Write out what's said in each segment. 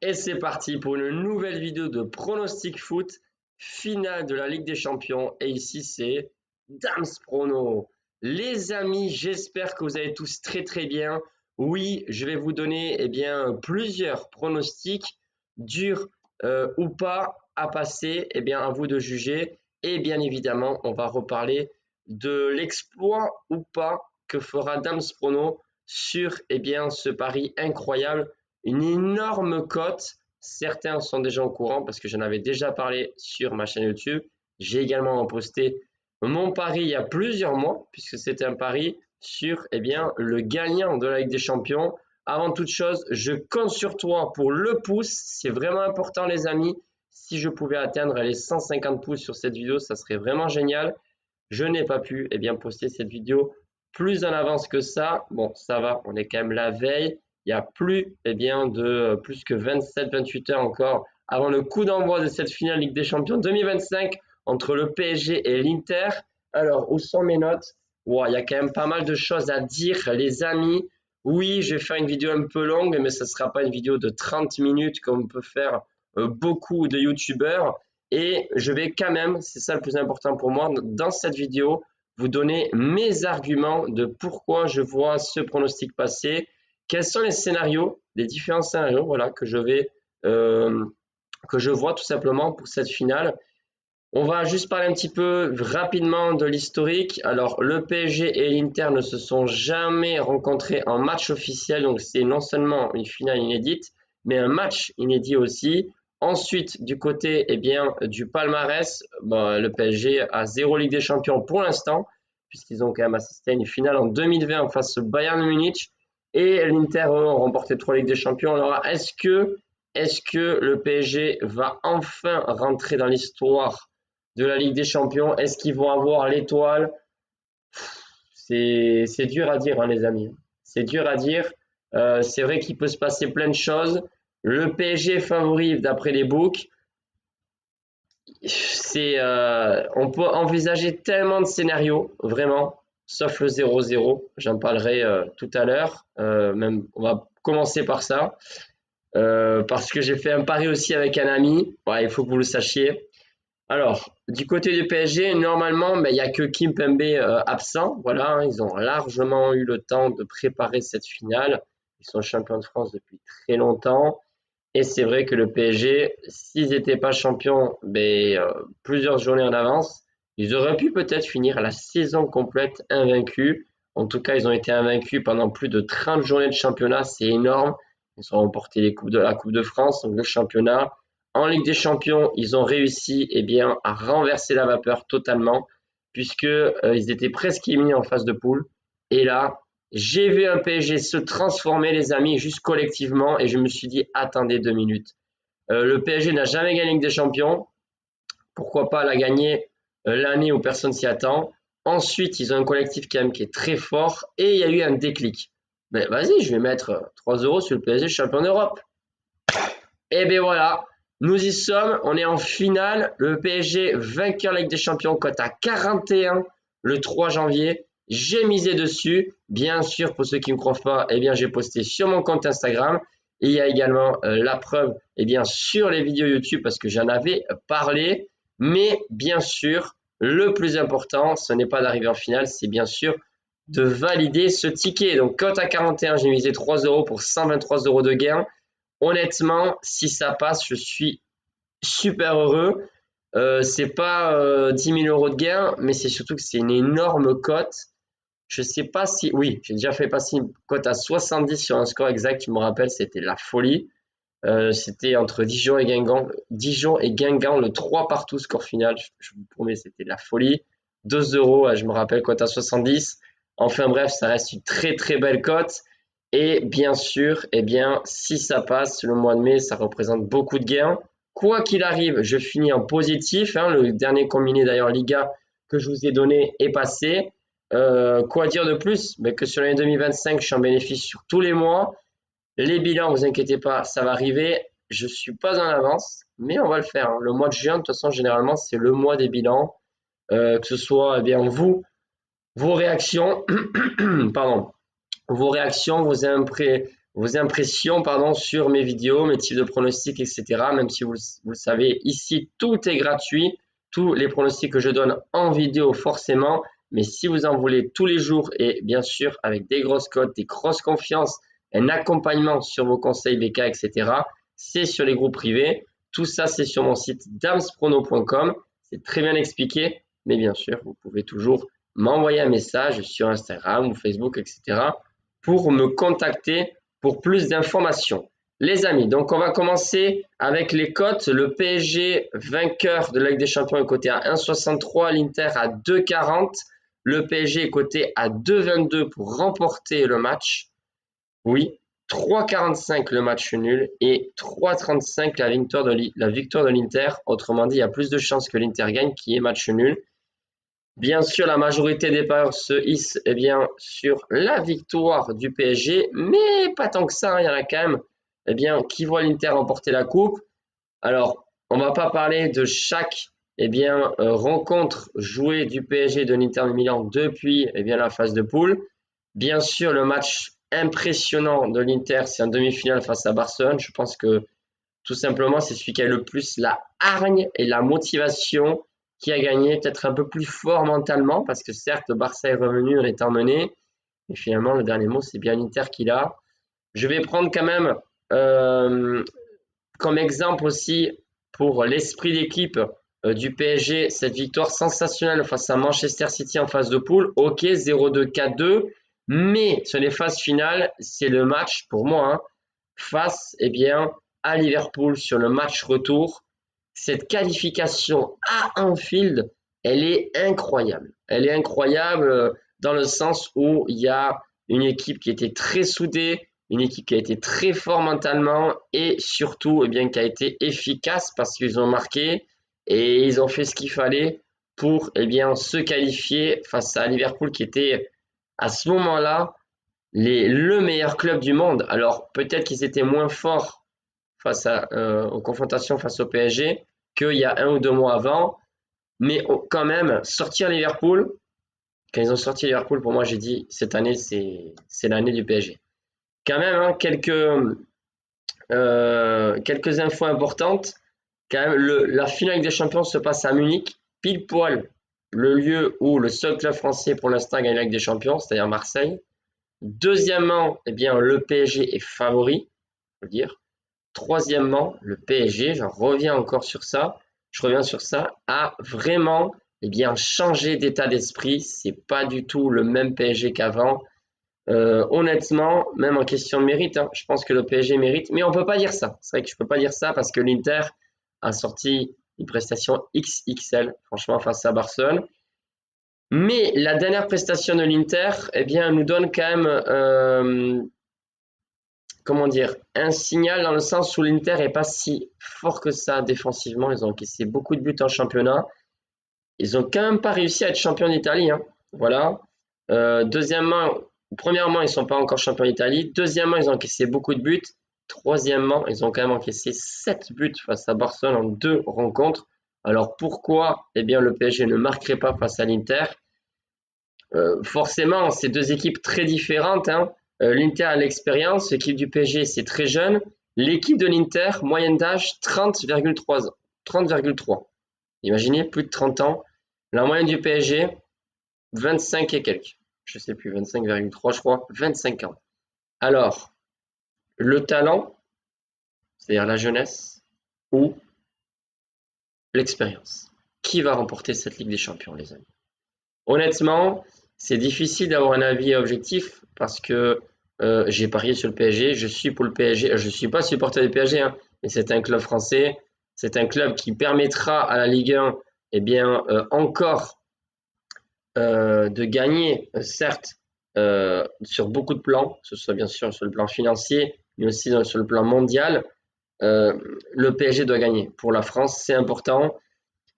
Et c'est parti pour une nouvelle vidéo de pronostic foot, finale de la Ligue des Champions. Et ici, c'est Dams Prono. Les amis, j'espère que vous allez tous très bien. Oui, je vais vous donner plusieurs pronostics, durs ou pas à passer. À vous de juger. Et bien évidemment, on va reparler de l'exploit ou pas que fera Dams Prono sur ce pari incroyable. Une énorme cote. Certains sont déjà au courant parce que j'en avais déjà parlé sur ma chaîne YouTube. J'ai également posté mon pari il y a plusieurs mois puisque c'était un pari sur le gagnant de la Ligue des Champions. Avant toute chose, je compte sur toi pour le pouce. C'est vraiment important les amis. Si je pouvais atteindre les 150 pouces sur cette vidéo, ça serait vraiment génial. Je n'ai pas pu poster cette vidéo plus en avance que ça. Bon, ça va, on est quand même la veille. Il y a plus de plus que 27-28 heures encore avant le coup d'envoi de cette finale Ligue des Champions 2025 entre le PSG et l'Inter. Alors, où sont mes notes? Wow, il y a quand même pas mal de choses à dire, les amis. Oui, je vais faire une vidéo un peu longue, mais ce ne sera pas une vidéo de 30 minutes comme peut faire beaucoup de youtubeurs. Et je vais quand même, c'est ça le plus important pour moi, dans cette vidéo, vous donner mes arguments de pourquoi je vois ce pronostic passer. Quels sont les scénarios, les différents scénarios, voilà, que je vois tout simplement pour cette finale. On va juste parler un petit peu rapidement de l'historique. Alors, le PSG et l'Inter ne se sont jamais rencontrés en match officiel, donc c'est non seulement une finale inédite, mais un match inédit aussi. Ensuite, du côté du palmarès, le PSG a 0 Ligue des Champions pour l'instant, puisqu'ils ont quand même assisté à une finale en 2020 face au Bayern Munich. Et l'Inter, eux, ont remporté 3 Ligues des Champions. Alors, est-ce que le PSG va enfin rentrer dans l'histoire de la Ligue des Champions? Est-ce qu'ils vont avoir l'étoile? C'est dur à dire, hein, les amis. C'est dur à dire. C'est vrai qu'il peut se passer plein de choses. Le PSG est favori d'après les books. On peut envisager tellement de scénarios, vraiment, sauf le 0-0. J'en parlerai tout à l'heure. Même, on va commencer par ça. Parce que j'ai fait un pari aussi avec un ami. Ouais, il faut que vous le sachiez. Alors, du côté du PSG, normalement, il n'y a que Kimpembe absent. Voilà, hein, ils ont largement eu le temps de préparer cette finale. Ils sont champions de France depuis très longtemps. Et c'est vrai que le PSG, s'ils n'étaient pas champions plusieurs journées en avance, ils auraient pu peut-être finir la saison complète invaincus. En tout cas, ils ont été invaincus pendant plus de 30 journées de championnat. C'est énorme. Ils ont remporté la Coupe de France, donc le championnat. En Ligue des Champions, ils ont réussi à renverser la vapeur totalement, puisque ils étaient presque éliminés en phase de poule. Et là, j'ai vu un PSG se transformer, les amis, juste collectivement, et je me suis dit, attendez 2 minutes. Le PSG n'a jamais gagné la Ligue des Champions. Pourquoi pas la gagner l'année où personne s'y attend. Ensuite, ils ont un collectif quand même qui est très fort, et il y a eu un déclic. Ben vas-y, je vais mettre 3 € sur le PSG champion d'Europe. Et bien voilà, nous y sommes, on est en finale. Le PSG vainqueur Ligue des Champions, cote à 41 le 3 janvier. J'ai misé dessus. Bien sûr, pour ceux qui ne me croient pas, j'ai posté sur mon compte Instagram. Et il y a également la preuve sur les vidéos YouTube parce que j'en avais parlé. Mais bien sûr, le plus important, ce n'est pas d'arriver en finale, c'est bien sûr de valider ce ticket. Donc, cote à 41, j'ai misé 3 € pour 123 € de gain. Honnêtement, si ça passe, je suis super heureux. C'est pas 10 000 € de gain, mais c'est surtout que c'est une énorme cote. Je sais pas si... Oui, j'ai déjà fait passer une cote à 70 sur un score exact, je me rappelle, c'était la folie. C'était entre Dijon et Guingamp, le 3 partout score final. Je vous promets, c'était de la folie. 2 €, je me rappelle, cote à 70. Enfin bref, ça reste une très belle cote. Et bien sûr, si ça passe le mois de mai, ça représente beaucoup de gains. Quoi qu'il arrive, je finis en positif, hein. Le dernier combiné d'ailleurs Liga que je vous ai donné est passé. Quoi dire de plus? Que sur l'année 2025, je suis en bénéfice sur tous les mois. Les bilans, vous inquiétez pas, ça va arriver. Je suis pas en avance, mais on va le faire, hein. Le mois de juin, de toute façon, généralement, c'est le mois des bilans. Que ce soit vos réactions, pardon, vos réactions, vos impressions pardon, sur mes vidéos, mes types de pronostics, etc. Même si vous le savez, ici, tout est gratuit. Tous les pronostics que je donne en vidéo, forcément. Mais si vous en voulez tous les jours et bien sûr avec des grosses cotes, des grosses confiances, un accompagnement sur vos conseils BK, etc., c'est sur les groupes privés. Tout ça, c'est sur mon site damsprono.com. C'est très bien expliqué. Mais bien sûr, vous pouvez toujours m'envoyer un message sur Instagram ou Facebook, etc. pour me contacter pour plus d'informations. Les amis, donc on va commencer avec les cotes. Le PSG vainqueur de la Ligue des Champions est coté à 1,63, l'Inter à 2,40. Le PSG est coté à 2,22 pour remporter le match. Oui, 3,45 le match nul et 3,35 la victoire de l'Inter. Autrement dit, il y a plus de chances que l'Inter gagne qui est match nul. Bien sûr, la majorité des parieurs se hissent sur la victoire du PSG, mais pas tant que ça, hein. Il y en a quand même qui voient l'Inter remporter la coupe. Alors, on ne va pas parler de chaque rencontre jouée du PSG et de l'Inter de Milan depuis la phase de poule. Bien sûr, le match impressionnant de l'Inter, c'est en demi-finale face à Barcelone. Je pense que tout simplement, c'est celui qui a le plus la hargne et la motivation qui a gagné, peut-être un peu plus fort mentalement, parce que certes, le Barça est revenu en étant mené, et finalement, le dernier mot, c'est bien l'Inter qui l'a. Je vais prendre quand même comme exemple aussi pour l'esprit d'équipe du PSG, cette victoire sensationnelle face à Manchester City en phase de poule. Ok, 0-2, 4-2, mais sur les phases finales, c'est le match pour moi hein, face à Liverpool sur le match retour. Cette qualification à Anfield, elle est incroyable. Elle est incroyable dans le sens où il y a une équipe qui était très soudée, une équipe qui a été très fort mentalement et surtout qui a été efficace parce qu'ils ont marqué et ils ont fait ce qu'il fallait pour se qualifier face à Liverpool qui était à ce moment-là le meilleur club du monde. Alors peut-être qu'ils étaient moins forts face aux confrontations face au PSG qu'il y a 1 ou 2 mois avant, mais quand même sortir Liverpool, quand ils ont sorti Liverpool, pour moi j'ai dit cette année c'est l'année du PSG. Quand même hein, quelques infos importantes. Quand même, la finale des champions se passe à Munich, pile poil le lieu où le seul club français pour l'instant gagne la Ligue des Champions, c'est-à-dire Marseille. Deuxièmement, le PSG est favori, je veux dire. Troisièmement, le PSG, je reviens sur ça, a vraiment changé d'état d'esprit. C'est pas du tout le même PSG qu'avant. Honnêtement, même en question de mérite, hein, je pense que le PSG mérite, mais on peut pas dire ça. C'est vrai que je peux pas dire ça parce que l'Inter a sorti une prestation XXL, franchement, face à Barcelone. Mais la dernière prestation de l'Inter, nous donne quand même, un signal dans le sens où l'Inter est pas si fort que ça défensivement. Ils ont encaissé beaucoup de buts en championnat. Ils ont quand même pas réussi à être champions d'Italie, hein. Voilà. Premièrement, ils sont pas encore champions d'Italie. Deuxièmement, ils ont encaissé beaucoup de buts. Troisièmement, ils ont quand même encaissé 7 buts face à Barcelone en 2 rencontres. Alors pourquoi le PSG ne marquerait pas face à l'Inter? Forcément, c'est deux équipes très différentes, hein. L'Inter a l'expérience, l'équipe du PSG c'est très jeune. L'équipe de l'Inter, moyenne d'âge 30,3 ans. 30,3. Imaginez, plus de 30 ans. La moyenne du PSG, 25 et quelques. Je sais plus, 25,3 je crois, 25 ans. Alors, le talent, c'est-à-dire la jeunesse, ou l'expérience. Qui va remporter cette Ligue des Champions, les amis? Honnêtement, c'est difficile d'avoir un avis objectif parce que j'ai parié sur le PSG, je suis pour le PSG, je ne suis pas supporter du PSG, hein, mais c'est un club français, c'est un club qui permettra à la Ligue 1 encore de gagner, certes, sur beaucoup de plans, que ce soit bien sûr sur le plan financier, mais aussi sur le plan mondial. Le PSG doit gagner. Pour la France, c'est important.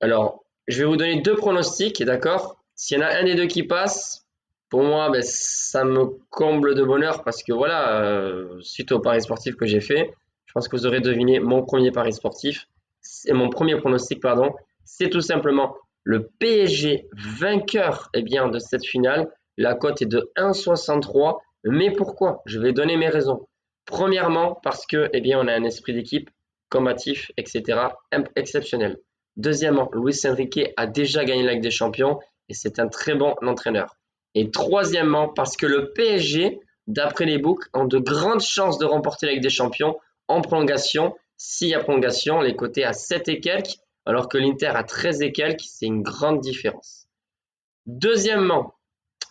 Alors, je vais vous donner 2 pronostics, d'accord? S'il y en a un des 2 qui passe, pour moi, ça me comble de bonheur parce que voilà, suite au pari sportif que j'ai fait, je pense que vous aurez deviné mon premier pari sportif, et mon premier pronostic, pardon, c'est tout simplement le PSG vainqueur de cette finale. La cote est de 1,63. Mais pourquoi? Je vais donner mes raisons. Premièrement, parce que, eh bien, on a un esprit d'équipe combatif, etc., exceptionnel. Deuxièmement, Luis Enrique a déjà gagné la Ligue des Champions et c'est un très bon entraîneur. Et troisièmement, parce que le PSG, d'après les books, ont de grandes chances de remporter la Ligue des Champions en prolongation. S'il y a prolongation, les cotés à 7 et quelques, alors que l'Inter a 13 et quelques, c'est une grande différence. Deuxièmement,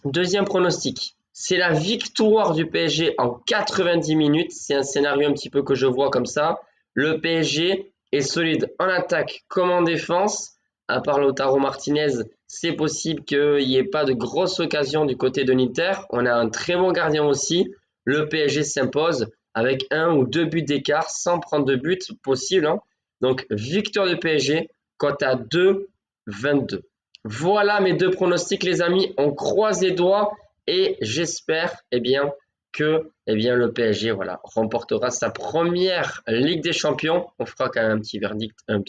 deuxième pronostic, c'est la victoire du PSG en 90 minutes. C'est un scénario un petit peu que je vois comme ça. Le PSG est solide en attaque comme en défense. À part Lautaro Martinez, c'est possible qu'il n'y ait pas de grosses occasions du côté de l'Inter. On a un très bon gardien aussi. Le PSG s'impose avec 1 ou 2 buts d'écart sans prendre de but possible, hein. Donc, victoire du PSG, cote à 2,22. Voilà mes deux pronostics, les amis. On croise les doigts et j'espère que le PSG remportera sa première Ligue des Champions. On fera quand même un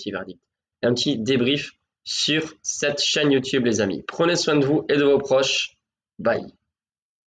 petit débrief sur cette chaîne YouTube, les amis. Prenez soin de vous et de vos proches. Bye.